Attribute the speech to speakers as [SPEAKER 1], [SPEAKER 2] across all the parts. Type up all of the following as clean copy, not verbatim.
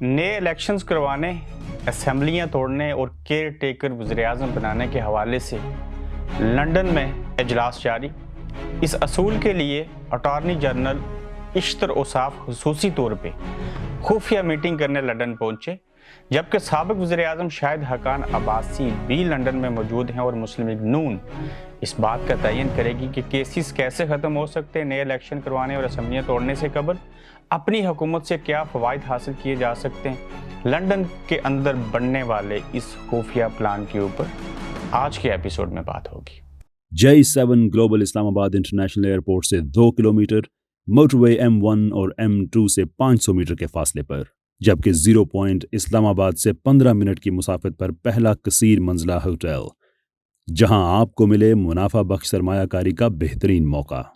[SPEAKER 1] नए इलेक्शंस करवाने, असम्बलियाँ तोड़ने और केयर टेकर वज़ीर-ए-आज़म बनाने के हवाले से लंदन में इजलास जारी। इस असूल के लिए अटॉर्नी जनरल इश्तर ओसाफ खुसूसी तौर पे खुफिया मीटिंग करने लंदन पहुंचे, जबकि साबिक वज़ीर-ए-आज़म शाहिद हकान अब्बासी भी लंदन में मौजूद हैं और मुस्लिम लीग नून इस बात का तयन करेगी कि केसेस कैसे ख़त्म हो सकते हैं, नए इलेक्शन करवाने और असम्बलियाँ तोड़ने से कबल अपनी हुकूमत से क्या फ़वाइद हासिल किए जा सकते हैं। लंदन के अंदर बनने वाले इस खुफिया प्लान के ऊपर आज के एपिसोड में बात होगी।
[SPEAKER 2] J7 global Islamabad international airport से 2 किलोमीटर, मोटरवे M1 और M2 से 500 मीटर के फासले पर, जबकि 0 पॉइंट इस्लामाबाद से 15 मिनट की मुसाफत पर पहला कसीर मंजिला होटल, जहां आपको मिले मुनाफा बख्श सरमायाकारी का बेहतरीन मौका।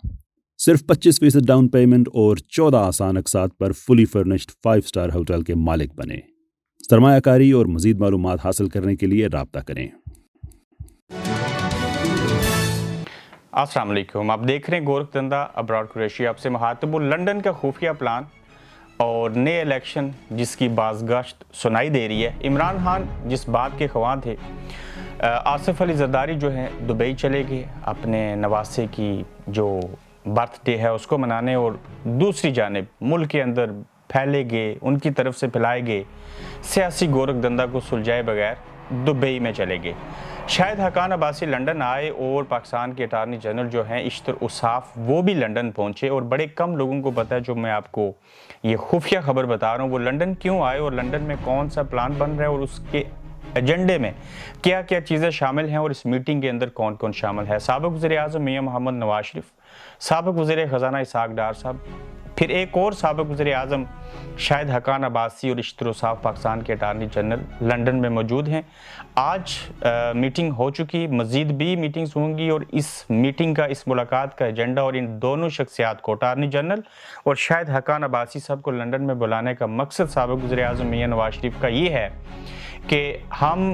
[SPEAKER 2] सिर्फ 25% डाउन पेमेंट और 14 आसान अक़सात पर फुली फर्निश्ड 5 स्टार होटल के मालिक बने। सरमायाकारी और मजीद मालूमात हासिल करने के लिए राब्ता करें।
[SPEAKER 1] अस्सलाम वालेकुम, आप देख रहे हैं गोरखधंधा अब्रॉड कुरैशी। आपसे मुखातिब लंदन का खुफिया प्लान और नए इलेक्शन जिसकी बाज़गश्त सुनाई दे रही है। इमरान खान जिस बात के ख्वाह थे, आसिफ अली ज़रदारी जो है दुबई चले गए अपने नवासे की जो बर्थडे है उसको मनाने, और दूसरी जानिब मुल्क के अंदर फैले गए, उनकी तरफ से फैलाए गए सियासी गोरखधंधा को सुलझाए बगैर दुबई में चले गए। शाहिद हकान अब्बासी लंदन आए और पाकिस्तान के अटॉर्नी जनरल जो हैं इश्तर ओसाफ वो भी लंदन पहुंचे, और बड़े कम लोगों को पता है, जो मैं आपको ये खुफिया खबर बता रहा हूँ, वो लंदन क्यों आए और लंदन में कौन सा प्लान बन रहा है और उसके एजेंडे में क्या क्या चीज़ें शामिल हैं और इस मीटिंग के अंदर कौन कौन शामिल है। साबिक वज़ीर-ए-आज़म मियां मोहम्मद नवाज शरीफ, साबिक वज़ीर ख़ज़ाना इसहाक़ डार साहब, फिर एक और साबिक वज़ीर-ए-आज़म शाहिद हकान अब्बासी और इश्तर ओसाफ पाकिस्तान के अटॉर्नी जनरल लंदन में मौजूद हैं। आज मीटिंग हो चुकी, मज़ीद भी मीटिंग्स होंगी, और इस मीटिंग का, इस मुलाकात का एजेंडा और इन दोनों शख्सियात को, अटॉर्नी जनरल और शाहिद हकान अब्बासी साहब को लंदन में बुलाने का मकसद साबिक वज़ीर-ए-आज़म मियां नवाज शरीफ का ये है कि हम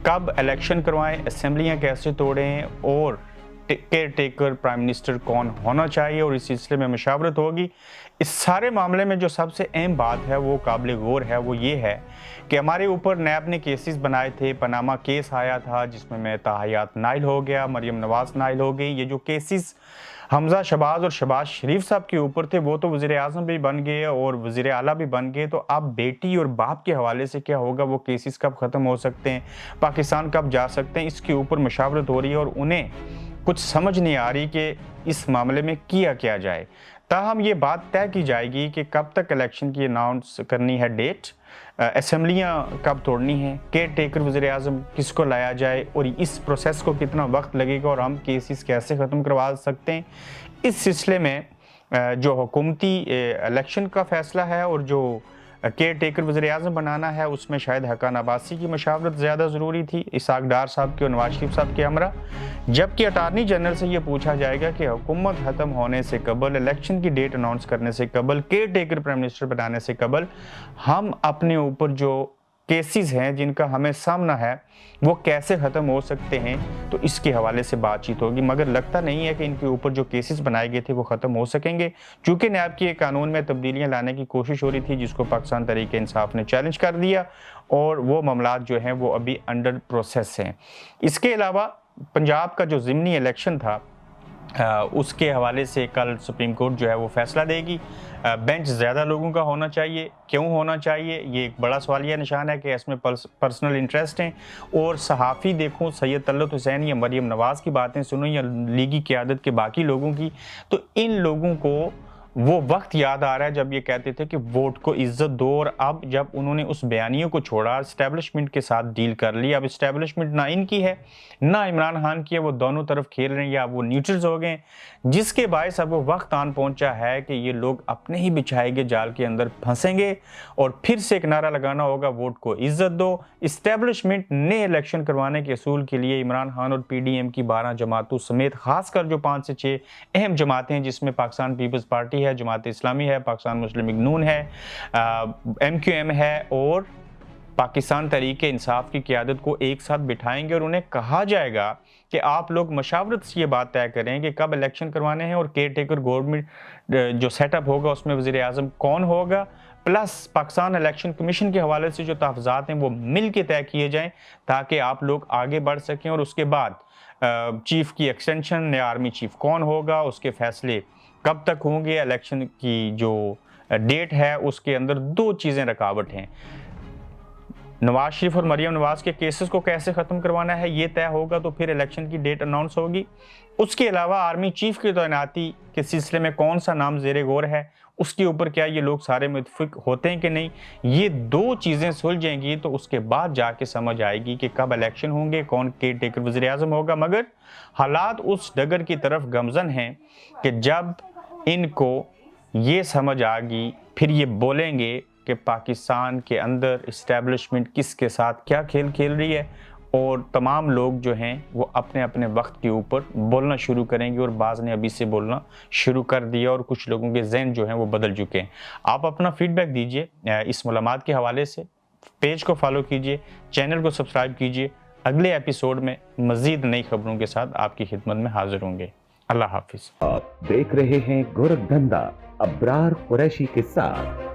[SPEAKER 1] कब इलेक्शन करवाएं, असम्बलियाँ कैसे तोड़ें और केयर टेकर प्राइम मिनिस्टर कौन होना चाहिए, और इस सिलसिले में मशावरत होगी। इस सारे मामले में जो सबसे अहम बात है वो काबिल गौर है, वो ये है कि हमारे ऊपर नैब ने केसेस बनाए थे। पनामा केस आया था जिसमें मैं ताहयात नाइल हो गया, मरियम नवाज नाइल हो गई। ये जो केसेस हमजा शहबाज और शहबाज शरीफ साहब के ऊपर थे वो तो वज़ीर-ए-आज़म भी बन गए और वज़ीर आला भी बन गए। तो अब बेटी और बाप के हवाले से क्या होगा, वो केसेस कब ख़त्म हो सकते हैं, पाकिस्तान कब जा सकते हैं, इसके ऊपर मशावरत हो रही है और उन्हें कुछ समझ नहीं आ रही कि इस मामले में किया क्या जाए। ताहम ये बात तय की जाएगी कि कब तक इलेक्शन की अनाउंस करनी है डेट, असम्बलियाँ कब तोड़नी है, केयर टेकर वज़ीर-ए-आज़म किसको लाया जाए और इस प्रोसेस को कितना वक्त लगेगा और हम केसेस कैसे ख़त्म करवा सकते हैं। इस सिलसिले में जो हुकूमती इलेक्शन का फ़ैसला है और जो केयर टेकर वज़ीर-ए-आज़म बनाना है उसमें शाहिद हकान अब्बासी की मशावरत ज़्यादा ज़रूरी थी, इसहाक़ डार साहब की और नवाज शरीफ साहब के हमरा। जबकि अटॉर्नी जनरल से ये पूछा जाएगा कि हुकूमत ख़त्म होने से कबल, इलेक्शन की डेट अनाउंस करने से कबल, केयर टेकर प्राइम मिनिस्टर बनाने से कबल हम अपने ऊपर जो केसेस हैं जिनका हमें सामना है वो कैसे ख़त्म हो सकते हैं, तो इसके हवाले से बातचीत होगी। मगर लगता नहीं है कि इनके ऊपर जो केसेस बनाए गए थे वो ख़त्म हो सकेंगे, चूँकि नैब की एक कानून में तब्दीलियाँ लाने की कोशिश हो रही थी जिसको पाकिस्तान तहरीक इंसाफ ने चैलेंज कर दिया, और वो मामलात जो हैं वो अभी अंडर प्रोसेस हैं। इसके अलावा पंजाब का जो ज़िमनी इलेक्शन था उसके हवाले से कल सुप्रीम कोर्ट जो है वो फैसला देगी। बेंच ज़्यादा लोगों का होना चाहिए, क्यों होना चाहिए, ये एक बड़ा सवालिया निशान है कि इसमें पर्सनल इंटरेस्ट हैं। और सहाफ़ी देखो, सैयद तलत हुसैन या मरियम नवाज़ की बातें सुनो या लीगी क़यादत के बाकी लोगों की, तो इन लोगों को वो वक्त याद आ रहा है जब ये कहते थे कि वोट को इज्जत दो, और अब जब उन्होंने उस बयानियों को छोड़ा, इस्टेब्लिशमेंट के साथ डील कर ली। अब इस्टेब्लिशमेंट ना इनकी है ना इमरान खान की है, वो दोनों तरफ खेल रहे हैं या वो न्यूट्रल्स हो गए, जिसके बायस अब वो वक्त आन पहुंचा है कि ये लोग अपने ही बिछाए गए जाल के अंदर फंसेंगे और फिर से एक नारा लगाना होगा, वोट को इज्जत दो। इस्टेब्लिशमेंट ने इलेक्शन करवाने के असूल के लिए इमरान खान और PDM की 12 जमातों समेत खासकर जो 5 से 6 अहम जमातें हैं, जिसमें पाकिस्तान पीपल्स पार्टी है, जमात इस्लामी है, पाकिस्तान मुस्लिम लीग नून है, MQM है और पाकिस्तान तहरीक इंसाफ की क़यादत को एक साथ बिठाएंगे, और उन्हें कहा जाएगा कि आप लोग मशावरत से ये बात तय करें कि कब इलेक्शन करवाने हैं और केयर टेकर गवर्नमेंट जो सेटअप होगा उसमें वज़ीर-ए-आज़म कौन होगा, प्लस पाकिस्तान इलेक्शन कमीशन के हवाले से जो तहफ़्ज़ात हैं वो मिल के तय किए जाएं ताकि आप लोग आगे बढ़ सकें। और उसके बाद चीफ़ की एक्सटेंशन या आर्मी चीफ़ कौन होगा, उसके फैसले कब तक होंगे, इलेक्शन की जो डेट है उसके अंदर दो चीज़ें रुकावट हैं। नवाज शरीफ और मरीम नवाज के केसेस को कैसे ख़त्म करवाना है ये तय होगा, तो फिर इलेक्शन की डेट अनाउंस होगी। उसके अलावा आर्मी चीफ की तैनाती के सिलसिले में कौन सा नाम ज़ेरे गौर है, उसके ऊपर क्या ये लोग सारे मुतफिक होते हैं कि नहीं, ये दो चीज़ें सुलझेंगी तो उसके बाद जाके समझ आएगी कि कब इलेक्शन होंगे, कौन केयर टेकर वज़ीर आज़म होगा। मगर हालात उस डगर की तरफ गमज़न हैं कि जब इनको ये समझ आ गई फिर ये बोलेंगे कि पाकिस्तान के अंदर इस्टेब्लिशमेंट किसके साथ क्या खेल खेल रही है, और तमाम लोग जो हैं वो अपने अपने वक्त के ऊपर बोलना शुरू करेंगे। और बाज़ ने अभी से बोलना शुरू कर दिया और कुछ लोगों के ज़हन जो हैं वो बदल चुके हैं। आप अपना फीडबैक दीजिए इस मुलाकात के हवाले से, पेज को फॉलो कीजिए, चैनल को सब्सक्राइब कीजिए। अगले एपिसोड में मज़ीद नई खबरों के साथ आपकी खिदमत में हाजिर होंगे। अल्लाह हाफिज़।
[SPEAKER 3] आप देख रहे हैं गोरखधंधा अब्रार कुरैशी के साथ।